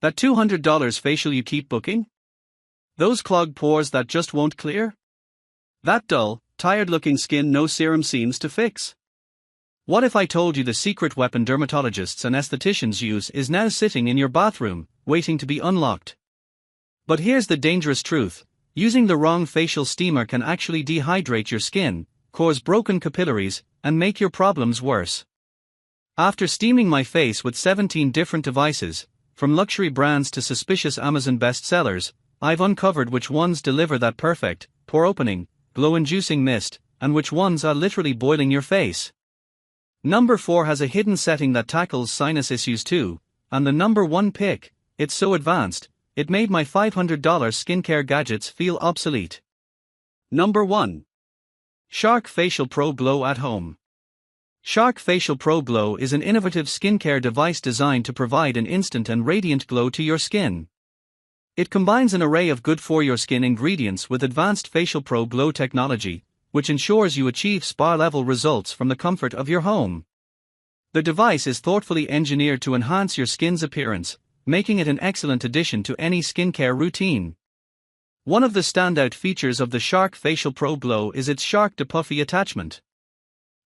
That $200 facial you keep booking? Those clogged pores that just won't clear? That dull, tired-looking skin no serum seems to fix? What if I told you the secret weapon dermatologists and estheticians use is now sitting in your bathroom, waiting to be unlocked? But here's the dangerous truth: using the wrong facial steamer can actually dehydrate your skin, cause broken capillaries, and make your problems worse. After steaming my face with 17 different devices, from luxury brands to suspicious Amazon bestsellers, I've uncovered which ones deliver that perfect, pore-opening, glow-inducing mist, and which ones are literally boiling your face. Number 4 has a hidden setting that tackles sinus issues too, and the number 1 pick, it's so advanced, it made my $500 skincare gadgets feel obsolete. Number 1. Shark FacialPro Glow at Home. Shark FacialPro Glow is an innovative skincare device designed to provide an instant and radiant glow to your skin. It combines an array of good-for-your-skin ingredients with advanced FacialPro Glow technology, which ensures you achieve spa-level results from the comfort of your home. The device is thoughtfully engineered to enhance your skin's appearance, making it an excellent addition to any skincare routine. One of the standout features of the Shark FacialPro Glow is its Shark to Puffy attachment.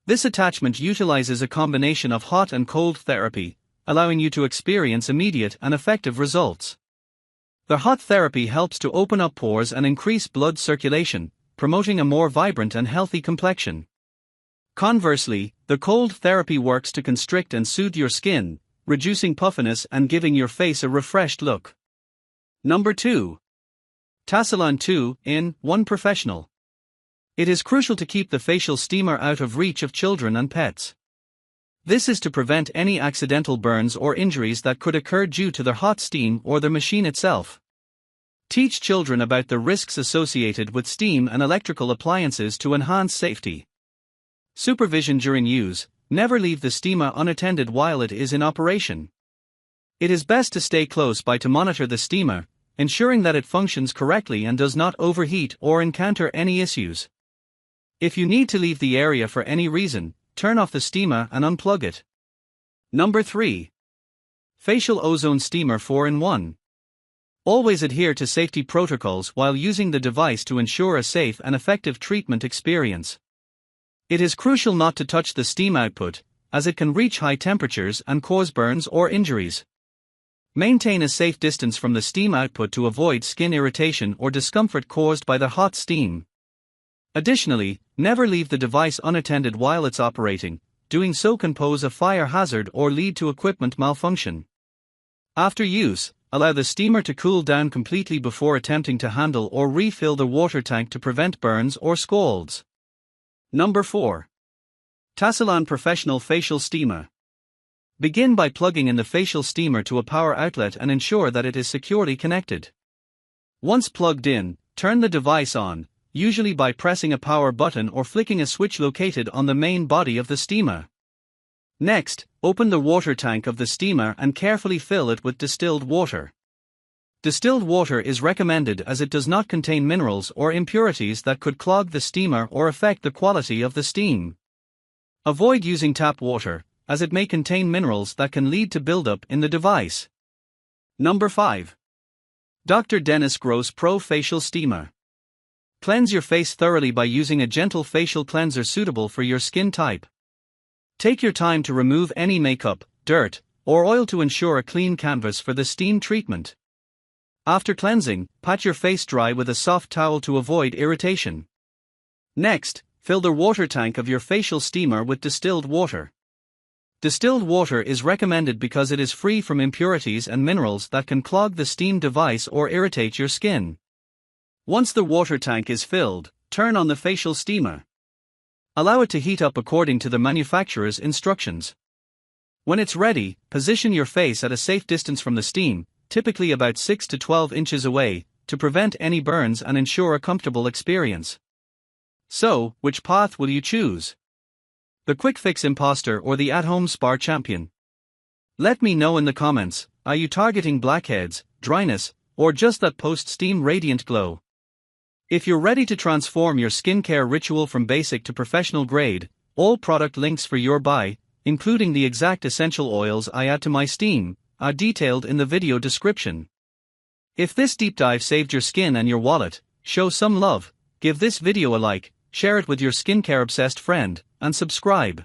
This attachment utilizes a combination of hot and cold therapy, allowing you to experience immediate and effective results. The hot therapy helps to open up pores and increase blood circulation, promoting a more vibrant and healthy complexion. Conversely, the cold therapy works to constrict and soothe your skin, reducing puffiness and giving your face a refreshed look. Number 2. TASALON 2-in-1 Professional. It is crucial to keep the facial steamer out of reach of children and pets. This is to prevent any accidental burns or injuries that could occur due to the hot steam or the machine itself. Teach children about the risks associated with steam and electrical appliances to enhance safety. Supervision during use: never leave the steamer unattended while it is in operation. It is best to stay close by to monitor the steamer, ensuring that it functions correctly and does not overheat or encounter any issues. If you need to leave the area for any reason, turn off the steamer and unplug it. Number 3. Facial Ozone Steamer 4-in-1. Always adhere to safety protocols while using the device to ensure a safe and effective treatment experience. It is crucial not to touch the steam output, as it can reach high temperatures and cause burns or injuries. Maintain a safe distance from the steam output to avoid skin irritation or discomfort caused by the hot steam. Additionally, never leave the device unattended while it's operating. Doing so can pose a fire hazard or lead to equipment malfunction. After use, allow the steamer to cool down completely before attempting to handle or refill the water tank to prevent burns or scalds. Number 4. TASALON Professional Facial Steamer. Begin by plugging in the facial steamer to a power outlet and ensure that it is securely connected. Once plugged in, turn the device on, usually by pressing a power button or flicking a switch located on the main body of the steamer. Next, open the water tank of the steamer and carefully fill it with distilled water. Distilled water is recommended as it does not contain minerals or impurities that could clog the steamer or affect the quality of the steam. Avoid using tap water, as it may contain minerals that can lead to buildup in the device. Number 5. Dr. Dennis Gross Pro Facial Steamer. Cleanse your face thoroughly by using a gentle facial cleanser suitable for your skin type. Take your time to remove any makeup, dirt, or oil to ensure a clean canvas for the steam treatment. After cleansing, pat your face dry with a soft towel to avoid irritation. Next, fill the water tank of your facial steamer with distilled water. Distilled water is recommended because it is free from impurities and minerals that can clog the steam device or irritate your skin. Once the water tank is filled, turn on the facial steamer. Allow it to heat up according to the manufacturer's instructions. When it's ready, position your face at a safe distance from the steam, typically about 6 to 12 inches away, to prevent any burns and ensure a comfortable experience. So, which path will you choose? The quick fix imposter or the at-home spa champion? Let me know in the comments. Are you targeting blackheads, dryness, or just that post-steam radiant glow? If you're ready to transform your skincare ritual from basic to professional grade, all product links for your buy, including the exact essential oils I add to my steam, are detailed in the video description. If this deep dive saved your skin and your wallet, show some love, give this video a like, share it with your skincare obsessed friend, and subscribe.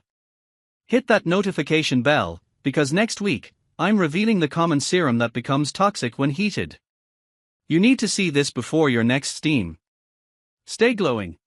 Hit that notification bell, because next week, I'm revealing the common serum that becomes toxic when heated. You need to see this before your next steam. Stay glowing.